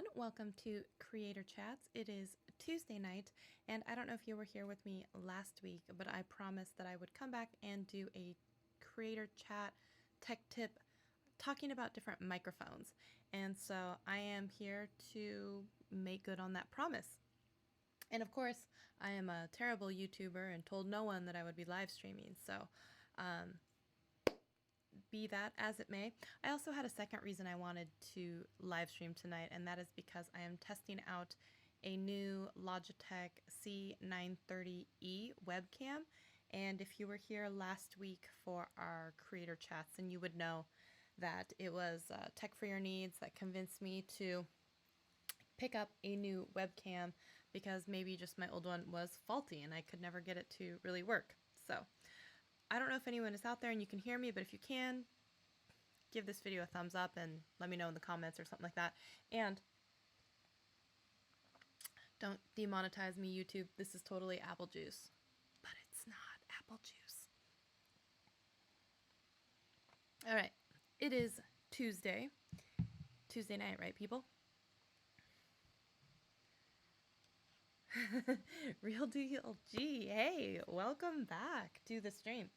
everyone. Welcome to Creator Chats. It is Tuesday night, and I don't know if you were here with me last week, but I promised that I would come back and do a Creator Chat tech tip talking about different microphones. And so I am here to make good on that promise. And of course, I am a terrible YouTuber and told no one that I would be live streaming. So, be that as it may, I also had a second reason I wanted to live stream tonight, and that is because I am testing out a new Logitech C930E webcam. And if you were here last week for our creator chats, then you would know that it was Tech for Your Needs that convinced me to pick up a new webcam because maybe just my old one was faulty and I could never get it to really work. So I don't know if anyone is out there and you can hear me, but if you can, give this video a thumbs up and let me know in the comments or something like that. And don't demonetize me, YouTube. This is totally apple juice, but it's not apple juice. All right, it is Tuesday night, right, people? Real deal G. Hey, welcome back to the stream.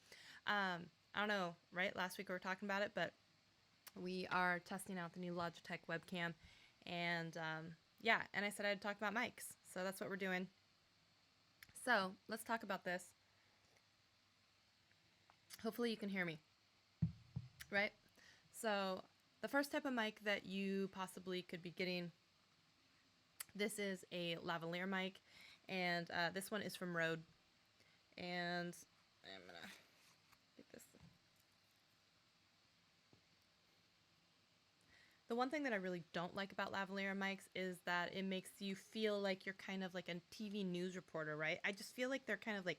I don't know, right? Last week we were talking about it, but we are testing out the new Logitech webcam. And yeah, and I said I'd talk about mics. So that's what we're doing. So let's talk about this. Hopefully you can hear me, right? So the first type of mic that you possibly could be getting, this is a lavalier mic, and this one is from Rode. And I'm gonna get this. The one thing that I really don't like about lavalier mics is that it makes you feel like you're kind of like a TV news reporter, right? I just feel like they're kind of like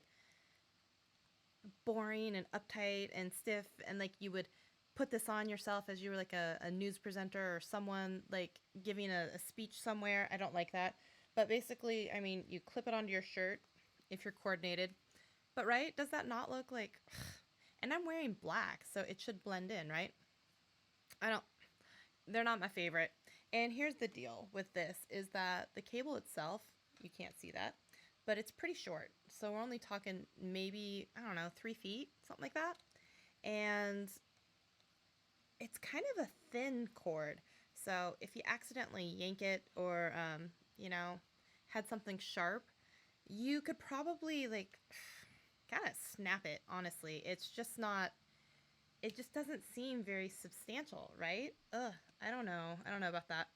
boring and uptight and stiff, and like you would put this on yourself as you were like a news presenter or someone like giving a speech somewhere. I don't like that. But basically, I mean, you clip it onto your shirt if you're coordinated. But right, does that not look like... And I'm wearing black, so it should blend in, right? They're not my favorite. And here's the deal with this, is that the cable itself, you can't see that, but it's pretty short. So we're only talking maybe, I don't know, 3 feet, something like that. And it's kind of a thin cord. So if you accidentally yank it or, you know, had something sharp, you could probably like kind of snap it, honestly. It's just not, it just doesn't seem very substantial, right? Ugh, I don't know. I don't know about that.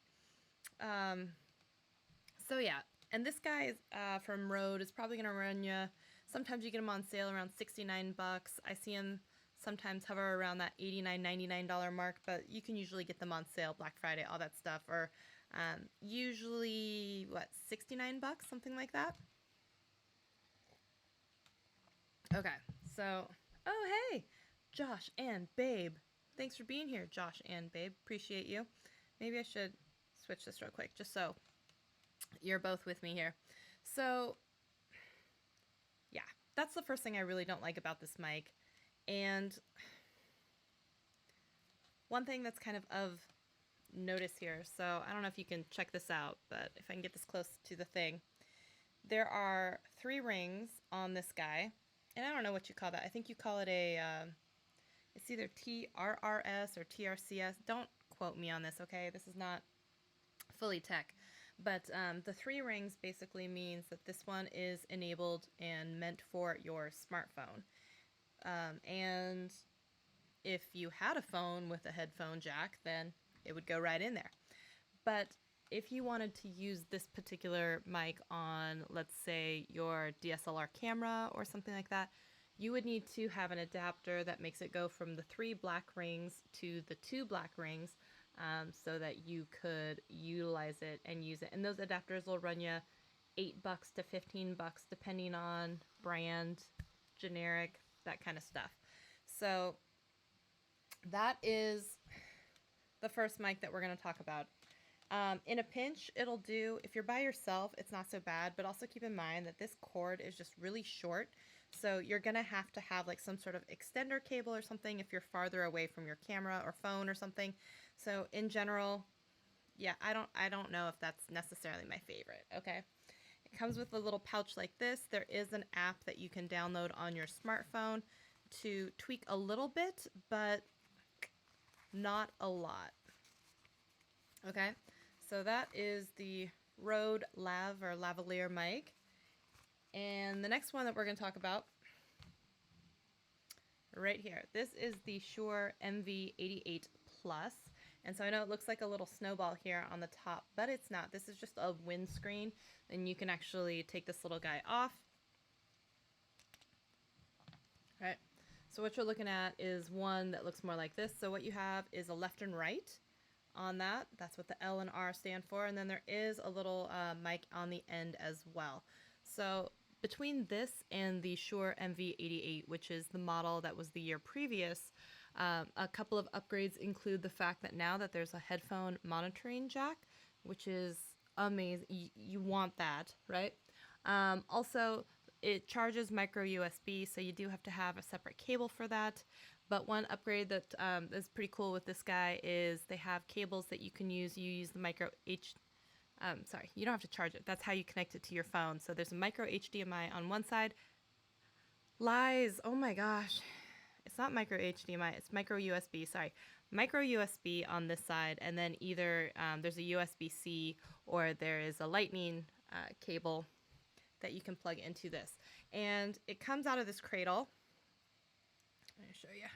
So yeah, and this guy is from Rode is probably going to run you, sometimes you get them on sale around 69 bucks. I see them sometimes hover around that $89, $99 mark, but you can usually get them on sale, Black Friday, all that stuff, or usually, what, 69 bucks, something like that? Okay, so, oh, hey, Josh and Babe. Thanks for being here, Josh and Babe. Appreciate you. Maybe I should switch this real quick, just so you're both with me here. So, yeah, that's the first thing I really don't like about this mic. And one thing that's kind of notice here, so I don't know if you can check this out, but if I can get this close to the thing, there are 3 rings on this guy, and I don't know what you call that. I think you call it a, it's either TRRS or TRCS. Don't quote me on this, okay? This is not fully tech. But the 3 rings basically means that this one is enabled and meant for your smartphone. And if you had a phone with a headphone jack, then it would go right in there. But if you wanted to use this particular mic on, let's say, your DSLR camera or something like that, you would need to have an adapter that makes it go from the 3 black rings to the 2 black rings, so that you could utilize it and use it. And those adapters will run you $8 to $15 depending on brand, generic, that kind of stuff. So that is the first mic that we're going to talk about. In a pinch, it'll do. If you're by yourself, it's not so bad, but also keep in mind that this cord is just really short. So you're going to have like some sort of extender cable or something if you're farther away from your camera or phone or something. So in general, yeah, I don't know if that's necessarily my favorite, okay? It comes with a little pouch like this. There is an app that you can download on your smartphone to tweak a little bit, but not a lot. Okay, so that is the Rode Lav or lavalier mic. And the next one that we're going to talk about right here. This is the Shure MV88 Plus. And so I know it looks like a little snowball here on the top, but it's not. This is just a windscreen, and you can actually take this little guy off. All right. So what you're looking at is one that looks more like this. So what you have is a left and right on that. That's what the L and R stand for. And then there is a little mic on the end as well. So between this and the Shure MV88, which is the model that was the year previous, a couple of upgrades include the fact that now that there's a headphone monitoring jack, which is amazing. You want that, right? Also, it charges micro USB, so you do have to have a separate cable for that. But one upgrade that is pretty cool with this guy is they have cables that you can use. You use the sorry, you don't have to charge it. That's how you connect it to your phone. So there's a micro HDMI on one side. Lies, oh my gosh. It's not micro HDMI, it's micro USB, sorry. Micro USB on this side, and then either there's a USB-C or there is a lightning cable that you can plug into this. And it comes out of this cradle. Let me show you.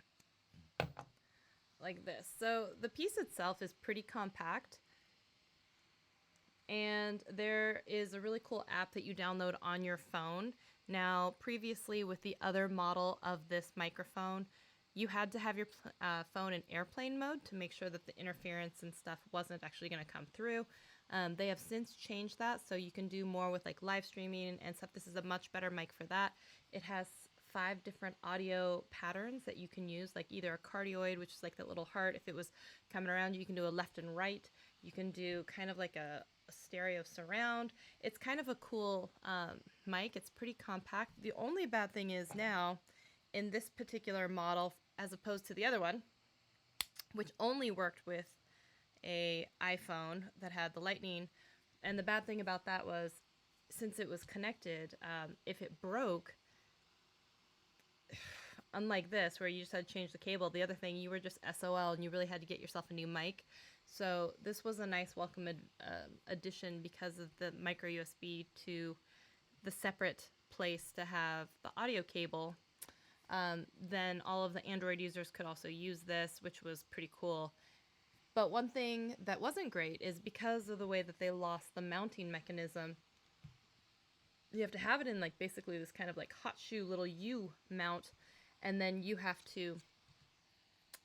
Like this. So the piece itself is pretty compact. And there is a really cool app that you download on your phone. Now, previously with the other model of this microphone, you had to have your phone in airplane mode to make sure that the interference and stuff wasn't actually going to come through. They have since changed that, so you can do more with like live streaming and stuff. This is a much better mic for that. It has 5 different audio patterns that you can use, like either a cardioid, which is like that little heart. If it was coming around you can do a left and right. You can do kind of like a stereo surround. It's kind of a cool mic. It's pretty compact. The only bad thing is now in this particular model, as opposed to the other one, which only worked with a iPhone that had the lightning, and the bad thing about that was since it was connected, if it broke, unlike this where you just had to change the cable, the other thing, you were just SOL and you really had to get yourself a new mic. So this was a nice welcome addition because of the micro USB to the separate place to have the audio cable. Then all of the Android users could also use this, which was pretty cool. But one thing that wasn't great is because of the way that they lost the mounting mechanism, you have to have it in like basically this kind of like hot shoe little U mount, and then you have to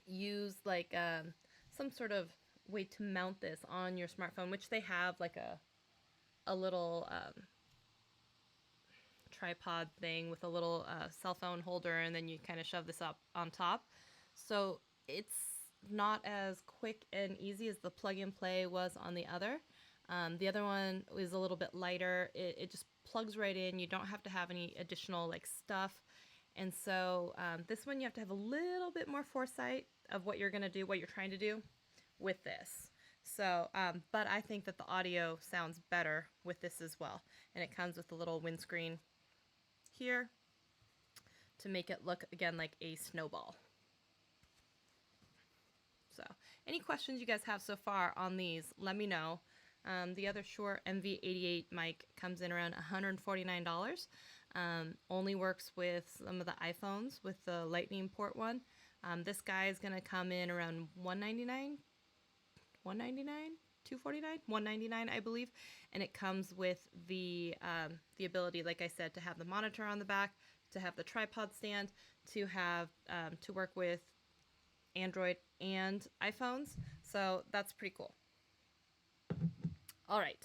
use like some sort of way to mount this on your smartphone, which they have like a little tripod thing with a little cell phone holder, and then you kind of shove this up on top. So it's not as quick and easy as the plug and play was on the other. The other one is a little bit lighter. It just plugs right in. You don't have to have any additional like stuff. And so this one you have to have a little bit more foresight of what you're going to do, what you're trying to do with this. So, but I think that the audio sounds better with this as well. And it comes with a little windscreen here to make it look, again, like a snowball. So, any questions you guys have so far on these, let me know. The other Shure MV88 mic comes in around $149. Only works with some of the iPhones with the lightning port one. This guy is going to come in around $199, $249, $199, I believe, and it comes with the ability, like I said, to have the monitor on the back, to have the tripod stand, to have to work with Android and iPhones. So that's pretty cool. All right.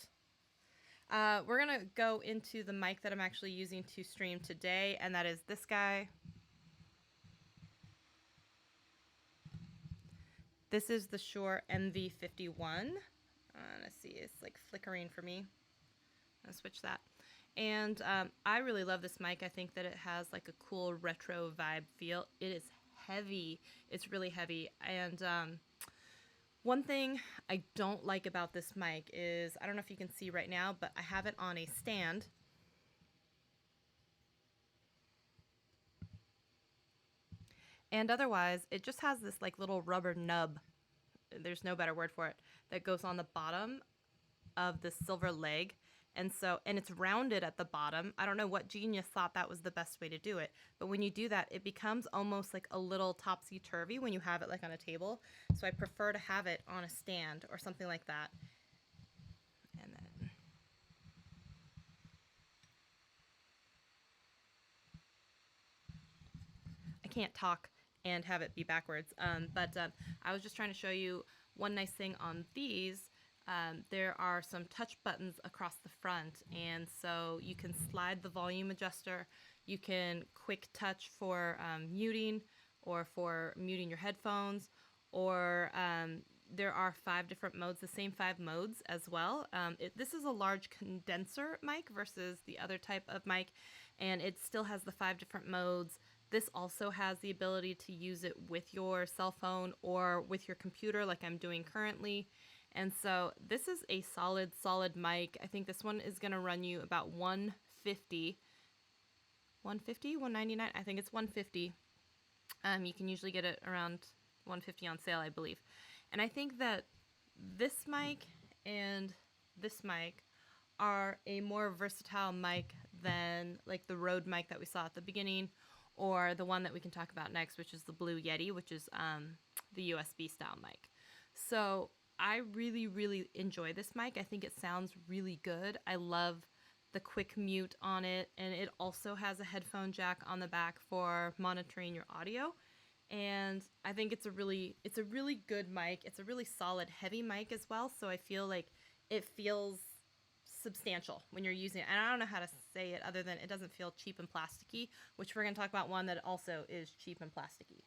We're going to go into the mic that I'm actually using to stream today, and that is this guy. This is the Shure MV51. Let's see, it's like flickering for me. I'll switch that. And I really love this mic. I think that it has like a cool retro vibe feel. It is heavy. It's really heavy. And One thing I don't like about this mic is, I don't know if you can see right now, but I have it on a stand. And otherwise, it just has this like little rubber nub, there's no better word for it, that goes on the bottom of the silver leg. And so, and it's rounded at the bottom. I don't know what genius thought that was the best way to do it, but when you do that, it becomes almost like a little topsy-turvy when you have it like on a table. So I prefer to have it on a stand or something like that. And then I can't talk and have it be backwards. But I was just trying to show you one nice thing on these. There are some touch buttons across the front, and so you can slide the volume adjuster. You can quick touch for muting, or for muting your headphones, or there are 5 different modes, the same 5 modes as well. This is a large condenser mic versus the other type of mic, and it still has the 5 different modes. This also has the ability to use it with your cell phone or with your computer like I'm doing currently. And so this is a solid mic. I think this one is going to run you about $150. $150? $199? I think it's $150. You can usually get it around $150 on sale, I believe. And I think that this mic and this mic are a more versatile mic than like the Rode mic that we saw at the beginning, or the one that we can talk about next, which is the Blue Yeti, which is the USB style mic. So I really enjoy this mic. I think it sounds really good. I love the quick mute on it, and it also has a headphone jack on the back for monitoring your audio. And I think it's a really good mic. It's a really solid, heavy mic as well, so I feel like it feels substantial when you're using it. And I don't know how to say it other than it doesn't feel cheap and plasticky, which we're going to talk about one that also is cheap and plasticky.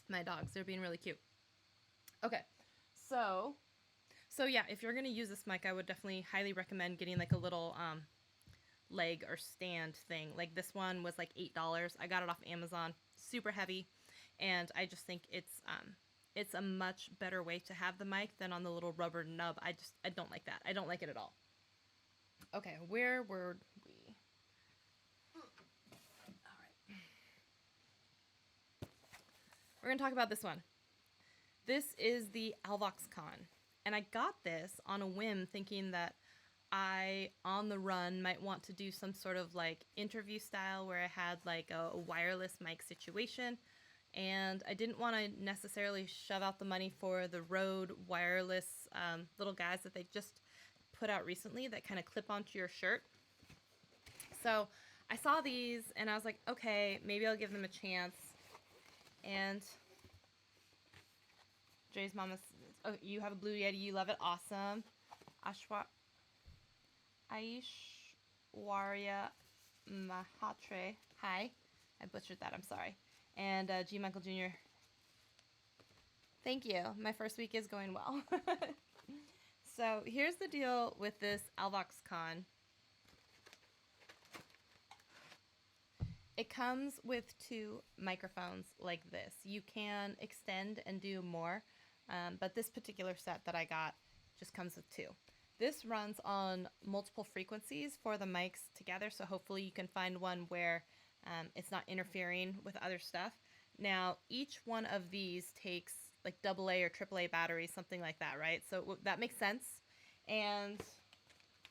My dogs, they're being really cute. Okay, so yeah, if you're going to use this mic, I would definitely highly recommend getting like a little leg or stand thing. Like this one was like $8. I got it off Amazon. Super heavy, and I just think it's a much better way to have the mic than on the little rubber nub. I don't like that. I don't like it at all. Okay, where were we? All right. We're going to talk about this one. This is the AlvoxCon, and I got this on a whim thinking that I, on the run, might want to do some sort of like interview style where I had like a wireless mic situation. And I didn't want to necessarily shove out the money for the Rode wireless little guys that they just put out recently that kind of clip onto your shirt. So I saw these and I was like, okay, maybe I'll give them a chance. And Jay's mama says, oh, you have a Blue Yeti, you love it, awesome. Aishwarya Mahatre, hi. I butchered that, I'm sorry. And G. Michael Jr., thank you. My first week is going well. So here's the deal with this AlvoxCon. It comes with 2 microphones like this. You can extend and do more, but this particular set that I got just comes with 2. This runs on multiple frequencies for the mics together, so hopefully you can find one where it's not interfering with other stuff. Now, each one of these takes like AA or AAA batteries, something like that, right? So that makes sense. And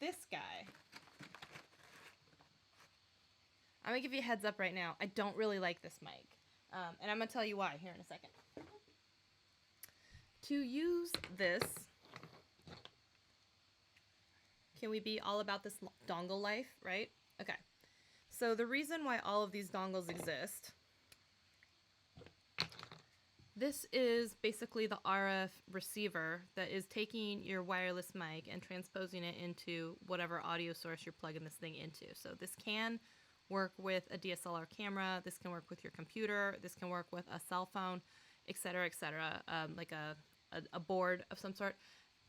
this guy, I'm going to give you a heads up right now. I don't really like this mic. And I'm going to tell you why here in a second. To use this, can we be all about this dongle life, right? Okay. So the reason why all of these dongles exist, this is basically the RF receiver that is taking your wireless mic and transposing it into whatever audio source you're plugging this thing into. So this can work with a DSLR camera, this can work with your computer, this can work with a cell phone, etc., like a board of some sort.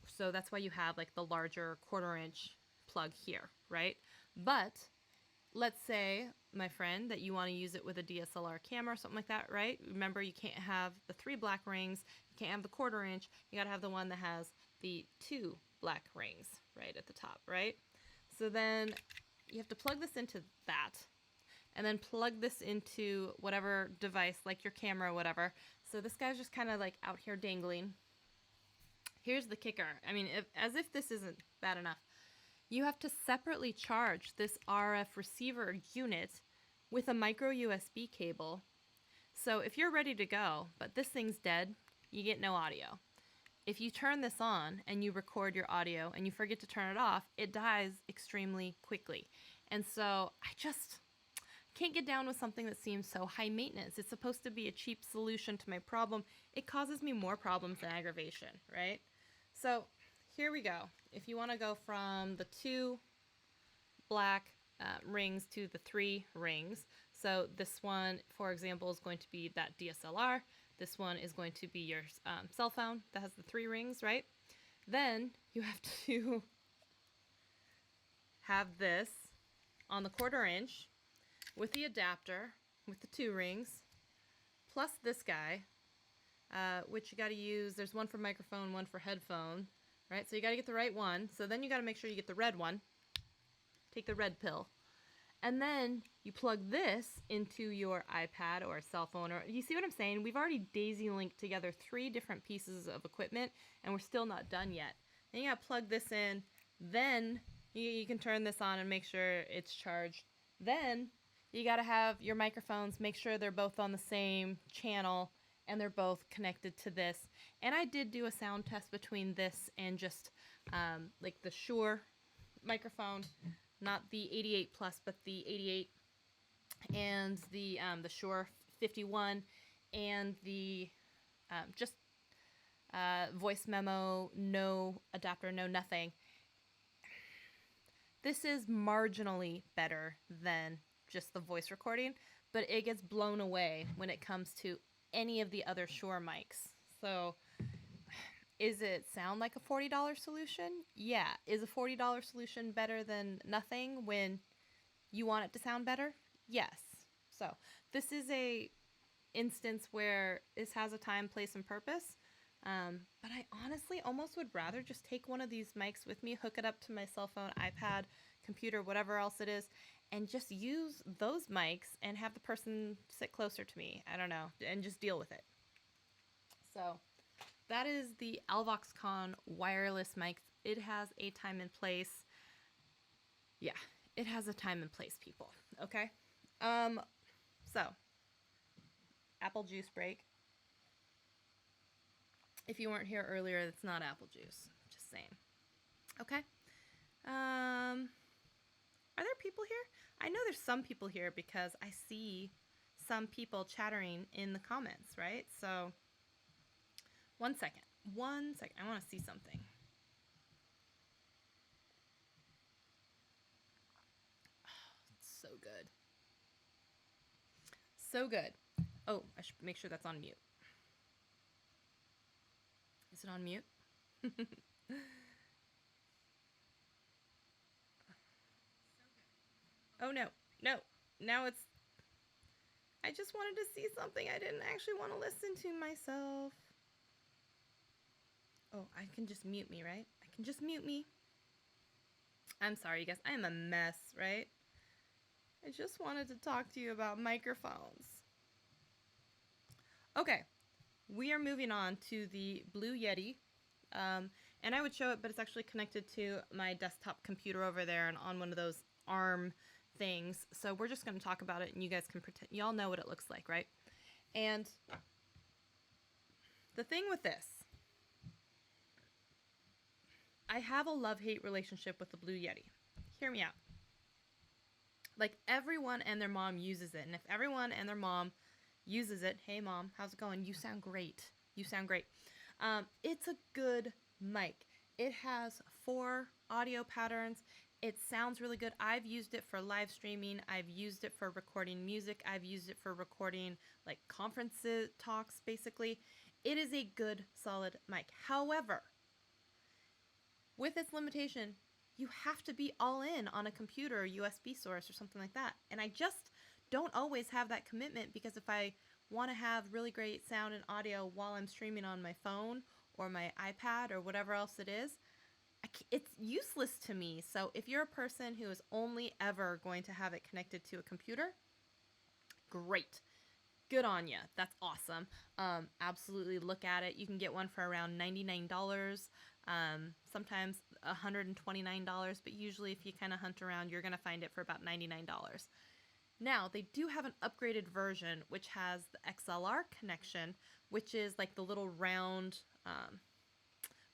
So that's why you have like the larger 1/4 inch plug here, right? But let's say my friend, that you want to use it with a DSLR camera or something like that, right? Remember, you can't have the 3 black rings, you can't have the 1/4 inch, you gotta have the one that has the 2 black rings right at the top, right? So then you have to plug this into that, and then plug this into whatever device, like your camera or whatever. So this guy's just kind of like out here dangling. Here's the kicker. I mean, as if this isn't bad enough, you have to separately charge this RF receiver unit with a micro USB cable. So if you're ready to go, but this thing's dead, you get no audio. If you turn this on and you record your audio and you forget to turn it off, it dies extremely quickly. And so I just can't get down with something that seems so high maintenance. It's supposed to be a cheap solution to my problem. It causes me more problems than aggravation, right? So here we go. If you want to go from the 2 black rings to the 3 rings, so this one, for example, is going to be that DSLR. This one is going to be your cell phone that has the 3 rings, right? Then you have to have this on the 1/4 inch with the adapter with the 2 rings, plus this guy, which you got to use. There's one for microphone, one for headphone, right? So you got to get the right one. So then you got to make sure you get the red one. Take the red pill. And then you plug this into your iPad or a cell phone. Or you see what I'm saying? We've already daisy linked together 3 different pieces of equipment, and we're still not done yet. Then you got to plug this in. Then you can turn this on and make sure it's charged. Then you got to have your microphones, make sure they're both on the same channel and they're both connected to this. And I did do a sound test between this and just like the Shure microphone, not the 88 Plus, but the 88 and the Shure 51 and the just voice memo, no adapter, no nothing. This is marginally better than just the voice recording, but it gets blown away when it comes to any of the other Shure mics. So is it sound like a $40 solution? Yeah. Is a $40 solution better than nothing when you want it to sound better? Yes. So this is a instance where this has a time, place, and purpose. But I honestly almost would rather just take one of these mics with me, hook it up to my cell phone, iPad, computer, whatever else it is, and just use those mics and have the person sit closer to me. I don't know, and just deal with it. So that is the Alvoxcon wireless mic. It has a time and place. Yeah, it has a time and place, people. Okay. So apple juice break. If you weren't here earlier, it's not apple juice. Just saying. Okay. Are there people here? I know there's some people here because I see some people chattering in the comments, right? So, one second. One second. I want to see something. Oh, it's so good. So good. Oh, I should make sure that's on mute. Is it on mute? Oh, no. No. Now it's... I just wanted to see something. I didn't actually want to listen to myself. Oh, I can just mute me, right? I can just mute me. I'm sorry, you guys. I am a mess, right? I just wanted to talk to you about microphones. Okay. We are moving on to the Blue Yeti. And I would show it, but it's actually connected to my desktop computer over there and on one of those arm things. So we're just going to talk about it and you guys can pretend. Y'all know what it looks like, right? And the thing with this, I have a love-hate relationship with the Blue Yeti. Hear me out. Like, everyone and their mom uses it. And if everyone and their mom uses it, hey mom, how's it going? You sound great. You sound great. It's a good mic. It has 4 audio patterns. It sounds really good. I've used it for live streaming. I've used it for recording music. I've used it for recording like conferences, talks, basically. It is a good, solid mic. However, with its limitation, you have to be all in on a computer or USB source or something like that. And I just don't always have that commitment, because if I want to have really great sound and audio while I'm streaming on my phone or my iPad or whatever else it is, it's useless to me. So if you're a person who is only ever going to have it connected to a computer, great. Good on you. That's awesome. Absolutely look at it. You can get one for around $99, sometimes $129, but usually if you kind of hunt around, you're going to find it for about $99. Now, they do have an upgraded version which has the XLR connection, which is like the little round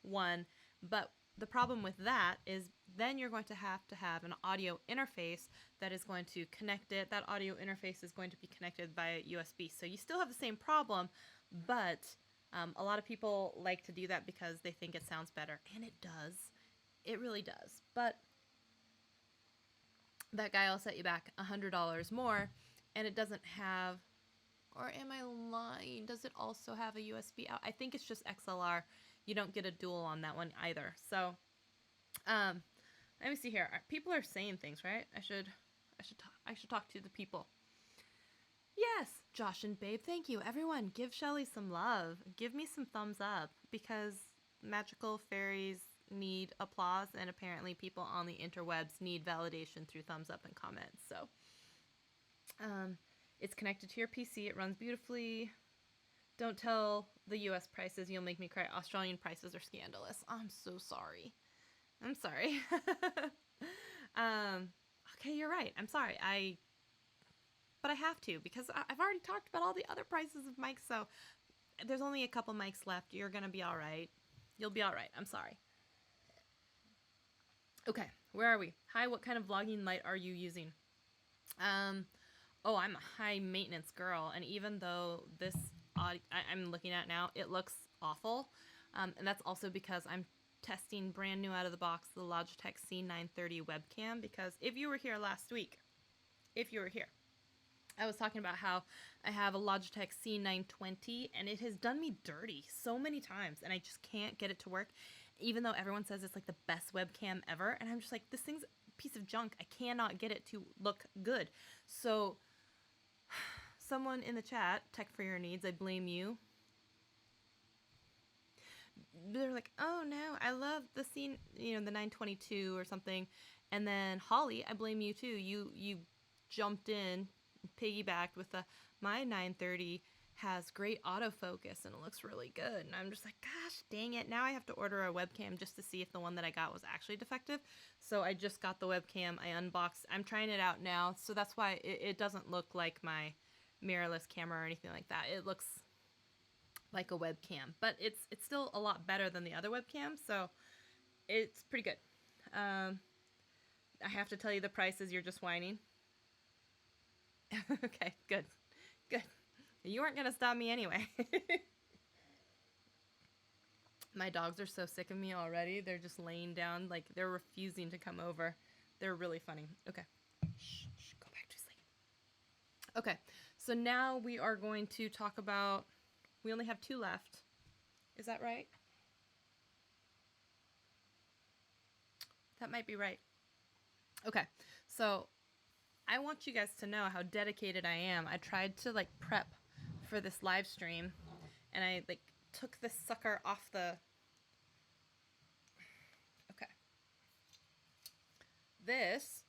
one, but the problem with that is then you're going to have an audio interface that is going to connect it. That audio interface is going to be connected via USB. So you still have the same problem, but a lot of people like to do that because they think it sounds better. And it does. It really does. But that guy will set you back $100 more, and it doesn't have, or am I lying? Does it also have a USB out? I think it's just XLR. You don't get a dual on that one either. So, let me see here. People are saying things, right? I should talk to the people. Yes, Josh and Babe, thank you. Everyone, give Shelly some love. Give me some thumbs up, because magical fairies need applause, and apparently people on the interwebs need validation through thumbs up and comments. So, it's connected to your PC. It runs beautifully. Don't tell the US prices. You'll make me cry. Australian prices are scandalous. I'm so sorry. I'm sorry. Okay, you're right. I'm sorry. But I have to, because I've already talked about all the other prices of mics, so there's only a couple mics left. You're gonna be all right. You'll be all right. I'm sorry. Okay, where are we? Hi, what kind of vlogging light are you using? Oh, I'm a high maintenance girl, and even though this I'm looking at now, it looks awful, and that's also because I'm testing brand new out of the box the Logitech C930 webcam, because if you were here last week, I was talking about how I have a Logitech C920, and it has done me dirty so many times, and I just can't get it to work, even though everyone says it's like the best webcam ever, and I'm just like, this thing's a piece of junk. I cannot get it to look good. So someone in the chat, Tech for Your Needs, I blame you. They're like, oh no, I love the scene, the 922 or something. And then Holly, I blame you too. You jumped in, piggybacked with my 930 has great autofocus and it looks really good. And I'm just like, gosh, dang it. Now I have to order a webcam just to see if the one that I got was actually defective. So I just got the webcam. I unboxed. I'm trying it out now. So that's why it doesn't look like my mirrorless camera or anything like that. It looks like a webcam, but it's still a lot better than the other webcam, so it's pretty good. I have to tell you the prices, you're just whining. Okay, good. You weren't gonna stop me anyway. My dogs are so sick of me already. They're just laying down, like they're refusing to come over. They're really funny. Okay. Shh, go back to sleep. Okay, so now we are going to talk about, we only have 2 left. Is that right? That might be right. Okay, so I want you guys to know how dedicated I am. I tried to prep for this live stream, and I took this sucker off the... Okay. This...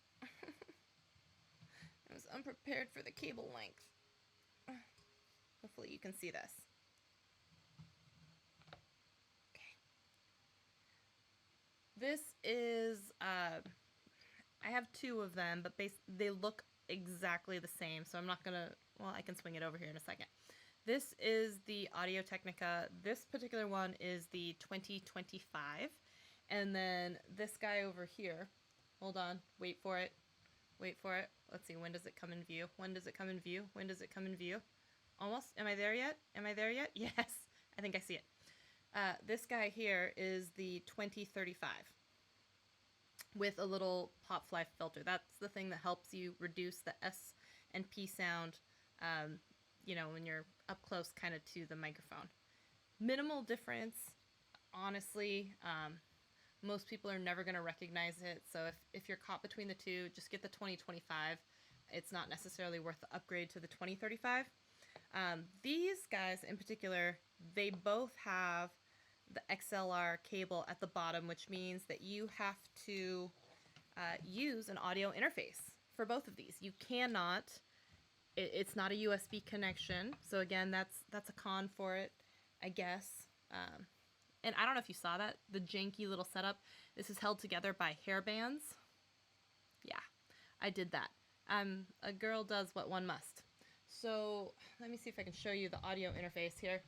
I was unprepared for the cable length. Hopefully you can see this. Okay. This is, I have 2 of them, but they look exactly the same, so I'm not gonna, well, I can swing it over here in a second. This is the Audio-Technica. This particular one is the 2025, and then this guy over here, hold on, wait for it. Let's see, when does it come in view? When does it come in view? Almost. Am I there yet? Yes, I think I see it. This guy here is the 2035 with a little pop fly filter. That's the thing that helps you reduce the S and P sound, when you're up close kind of to the microphone. Minimal difference, honestly. Most people are never going to recognize it, so if you're caught between the 2, just get the 2025. it's not necessarily worth the upgrade to the 2035. These guys in particular, they both have the XLR cable at the bottom, which means that you have to use an audio interface for both of these. You cannot, it's not a USB connection. So again, that's a con for it, I guess. And I don't know if you saw that, the janky little setup. This is held together by hair bands. Yeah, I did that. A girl does what one must. So let me see if I can show you the audio interface here.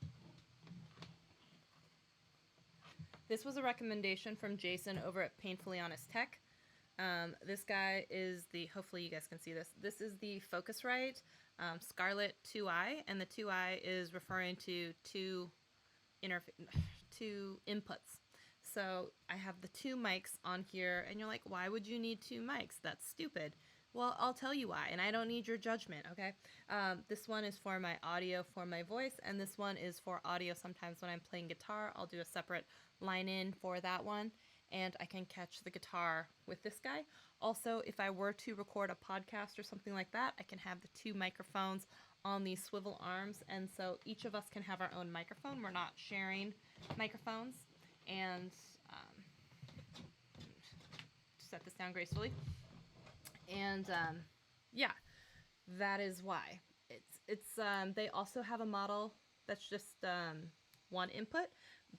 This was a recommendation from Jason over at Painfully Honest Tech. This guy is the, hopefully you guys can see this, this is the Focusrite Scarlett 2i, and the 2i is referring to two inputs. So I have the two mics on here, and you're like, why would you need two mics? That's stupid. Well, I'll tell you why, and I don't need your judgment, okay? This one is for my audio, for my voice, and this one is for audio. Sometimes when I'm playing guitar, I'll do a separate line in for that one, and I can catch the guitar with this guy. Also, if I were to record a podcast or something like that, I can have the two microphones on these swivel arms, and so each of us can have our own microphone. We're not sharing microphones. And set this down gracefully. And yeah, that is why. They also have a model that's just one input,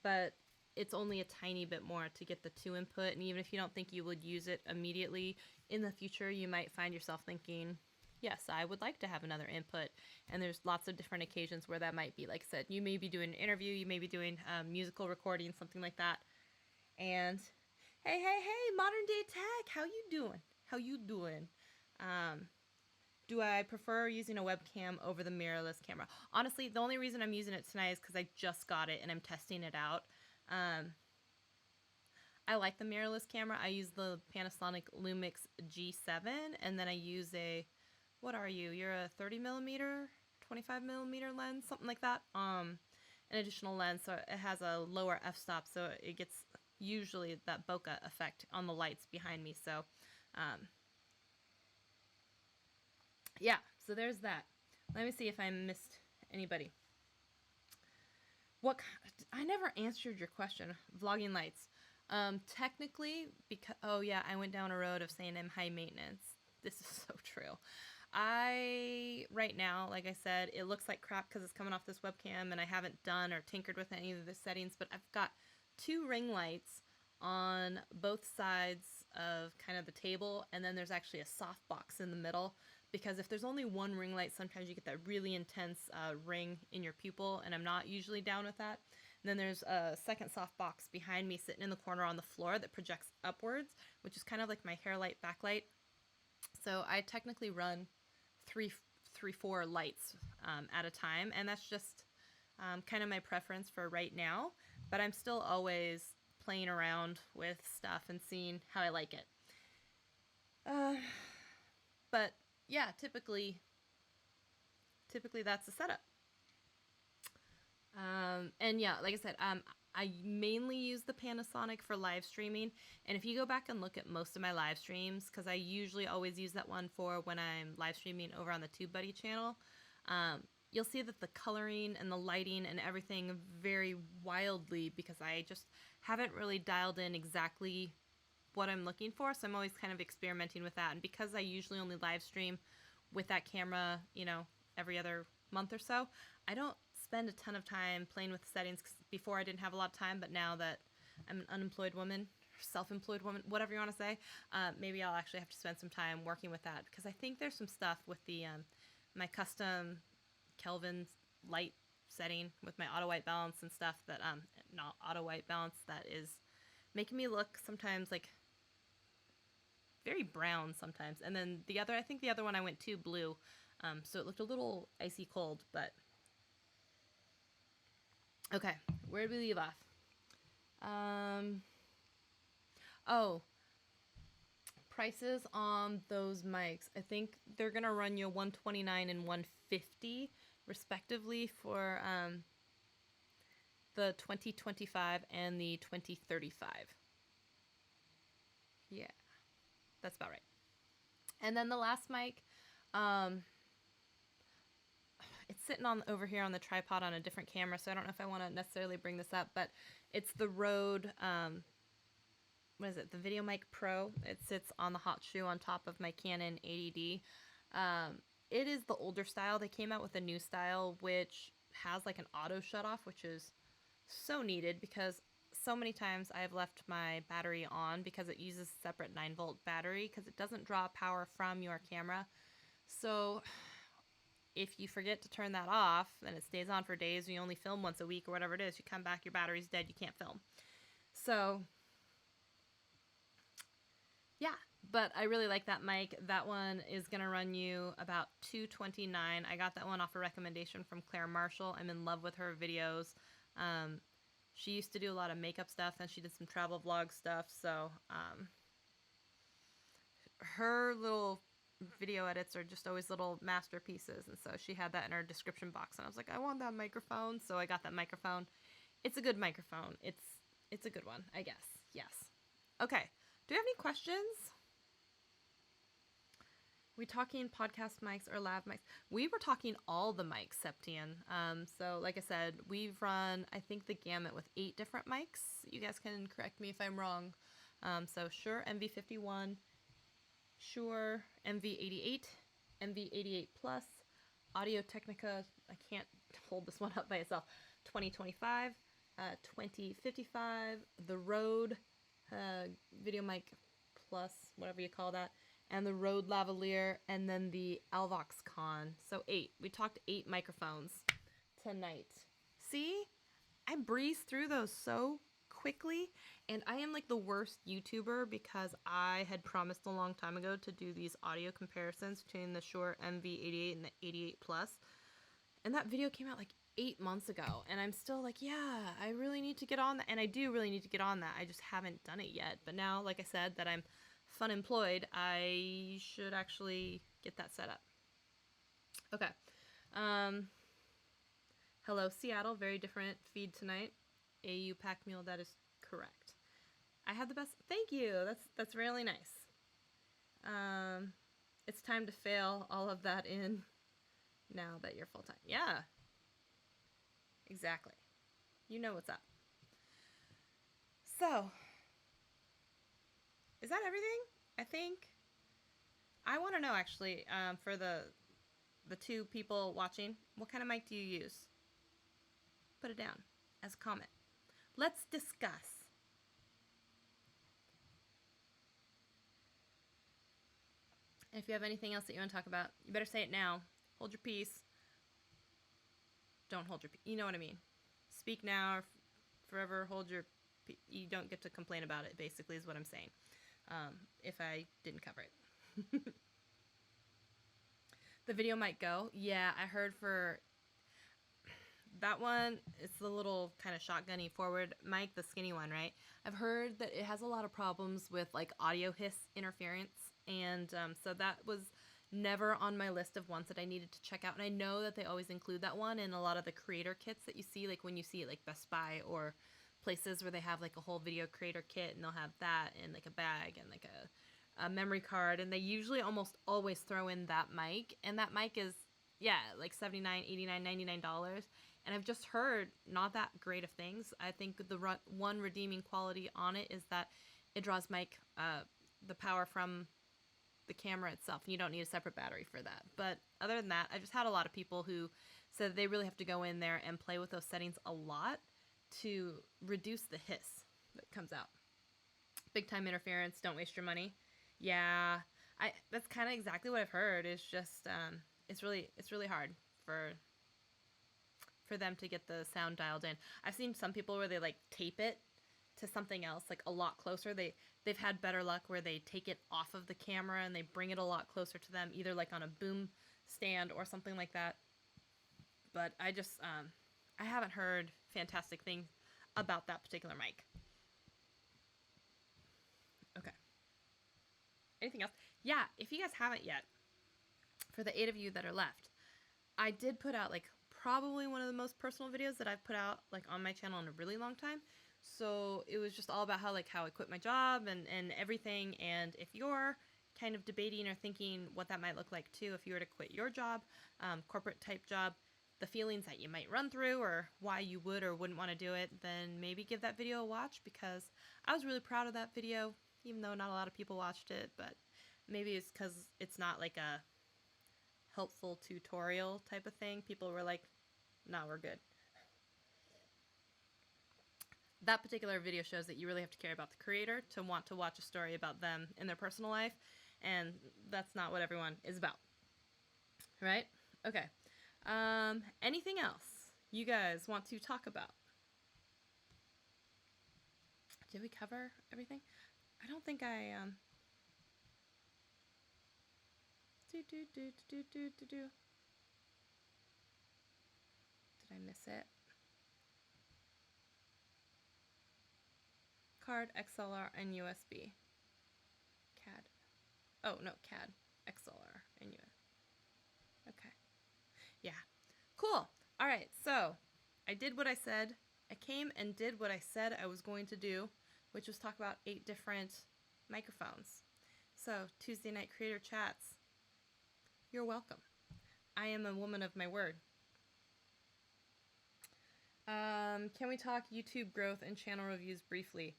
but it's only a tiny bit more to get the two input. And even if you don't think you would use it immediately, in the future you might find yourself thinking, yes, I would like to have another input. And there's lots of different occasions where that might be. Like I said, you may be doing an interview, you may be doing musical recording, something like that. And hey, modern day tech, how you doing? How you doing? Do I prefer using a webcam over the mirrorless camera? Honestly, the only reason I'm using it tonight is because I just got it and I'm testing it out. I like the mirrorless camera. I use the Panasonic Lumix G7, and then I use a, what are you? You're a 30 millimeter, 25 millimeter lens, something like that. An additional lens, so it has a lower f-stop, so it gets usually that bokeh effect on the lights behind me. So, yeah, so there's that. Let me see if I missed anybody. I never answered your question. Vlogging lights. Technically, because, oh yeah, I went down a road of saying I'm high maintenance. This is so true. Right now, like I said, it looks like crap because it's coming off this webcam and I haven't done or tinkered with any of the settings, but I've got two ring lights on both sides of kind of the table, and then there's actually a soft box in the middle, because if there's only one ring light, sometimes you get that really intense ring in your pupil, and I'm not usually down with that. And then there's a second soft box behind me sitting in the corner on the floor that projects upwards, which is kind of like my hair light backlight. So I technically run four lights at a time, and that's just kind of my preference for right now, but I'm still always playing around with stuff and seeing how I like it. But yeah, typically that's the setup. And yeah, like I said, I mainly use the Panasonic for live streaming, and if you go back and look at most of my live streams, because I usually always use that one for when I'm live streaming over on the TubeBuddy channel, you'll see that the coloring and the lighting and everything vary wildly because I just haven't really dialed in exactly what I'm looking for, so I'm always kind of experimenting with that. And because I usually only live stream with that camera, you know, every other month or so, I don't spend a ton of time playing with the settings. Before I didn't have a lot of time, but now that I'm an unemployed woman, self-employed woman, whatever you want to say, maybe I'll actually have to spend some time working with that, because I think there's some stuff with the my custom Kelvin light setting with my auto white balance and stuff that not auto white balance, that is making me look sometimes like very brown sometimes. And then the other, I think the other one I went too blue, so it looked a little icy cold. But okay, where did we leave off? Oh, prices on those mics. I think they're gonna run you $129 and $150 respectively for the 2025 and the 2035. Yeah, that's about right. And then the last mic, Um, it's sitting on over here on the tripod on a different camera, so I don't know if I want to necessarily bring this up, but it's the Rode, what is it, the Video Mic Pro. It sits on the hot shoe on top of my Canon 80D. It is the older style. They came out with a new style which has like an auto shut off, which is so needed because so many times I've left my battery on because it uses a separate 9-volt battery because it doesn't draw power from your camera. So if you forget to turn that off and it stays on for days, you only film once a week or whatever it is, you come back, your battery's dead, you can't film. So yeah, but I really like that mic. That one is going to run you about $229. I got that one off a recommendation from Claire Marshall. I'm in love with her videos. She used to do a lot of makeup stuff, and she did some travel vlog stuff, so her little video edits are just always little masterpieces, and so she had that in her description box, and I was like, I want that microphone, so I got that microphone. It's a good microphone. It's a good one, I guess. Yes. Okay. Do you have any questions? We talking podcast mics or lav mics? We were talking all the mics, Septian. So like I said, we've run, I think, the gamut with 8 different mics. You guys can correct me if I'm wrong. So Shure MV51, Shure MV88, MV88 Plus, Audio-Technica, I can't hold this one up by itself, 2025, 2055, the Rode Video Mic Plus, whatever you call that, and the Rode Lavalier, and then the Alvox Con. So 8. We talked 8 microphones tonight. See? I breezed through those so quickly, and I am like the worst YouTuber because I had promised a long time ago to do these audio comparisons between the Shure MV88 and the 88 Plus, and that video came out like 8 months ago, and I'm still like, yeah, I really need to get on that, and I do really need to get on that. I just haven't done it yet. But now, like I said, that I'm fun employed, I should actually get that set up. Okay. Hello, Seattle. Very different feed tonight. AU Pack Mule, that is correct. I had the best. Thank you. That's really nice. It's time to fail all of that in now that you're full-time. Yeah. Exactly. You know what's up. So, is that everything? I think. I want to know, actually, for the 2 people watching, what kind of mic do you use? Put it down as a comment. Let's discuss. And if you have anything else that you want to talk about, you better say it now. Hold your peace. Don't hold your peace. You know what I mean. Speak now or forever hold your peace. You don't get to complain about it, basically, is what I'm saying. If I didn't cover it. The video might go. Yeah, I heard for that one, it's the little kind of shotgunny forward mic, the skinny one, right? I've heard that it has a lot of problems with like audio hiss interference, and so that was never on my list of ones that I needed to check out. And I know that they always include that one in a lot of the creator kits that you see, like when you see it like Best Buy or places where they have like a whole video creator kit, and they'll have that in like a bag and like a memory card, and they usually almost always throw in that mic, and that mic is, yeah, like $79, $89, $99. And I've just heard not that great of things. I think the one redeeming quality on it is that it draws the power from the camera itself, and you don't need a separate battery for that. But other than that, I just had a lot of people who said they really have to go in there and play with those settings a lot to reduce the hiss that comes out. Big time interference, don't waste your money. Yeah, that's kind of exactly what I've heard. Is just it's really hard for them to get the sound dialed in. I've seen some people where they like tape it to something else like a lot closer. They've had better luck where they take it off of the camera and they bring it a lot closer to them, either like on a boom stand or something like that. But I just I haven't heard fantastic things about that particular mic. Okay. Anything else? Yeah, if you guys haven't yet, for the 8 of you that are left, I did put out like probably one of the most personal videos that I've put out like on my channel in a really long time. So it was just all about how I quit my job and everything. And if you're kind of debating or thinking what that might look like too if you were to quit your job, corporate type job, the feelings that you might run through or why you would or wouldn't want to do it, then maybe give that video a watch, because I was really proud of that video, even though not a lot of people watched it. But maybe it's because it's not like a helpful tutorial type of thing. People were like, nah, we're good. That particular video shows that you really have to care about the creator to want to watch a story about them in their personal life, and that's not what everyone is about, right? Okay. Anything else you guys want to talk about? Did we cover everything? I don't think I, Did I miss it? Card, XLR, and USB. CAD. Oh, no, CAD, XLR, and USB. Okay. Yeah. Cool. All right, so I did what I said. I came and did what I said I was going to do, which was talk about 8 different microphones. So, Tuesday Night Creator Chats, you're welcome. I am a woman of my word. Can we talk YouTube growth and channel reviews briefly?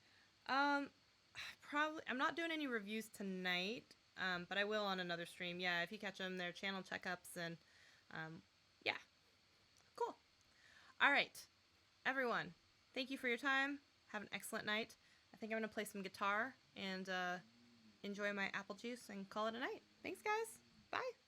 Probably. I'm not doing any reviews tonight, but I will on another stream. Yeah, if you catch them, they're channel checkups and, yeah. Cool. All right, everyone. Thank you for your time. Have an excellent night. I think I'm going to play some guitar and enjoy my apple juice and call it a night. Thanks, guys. Bye.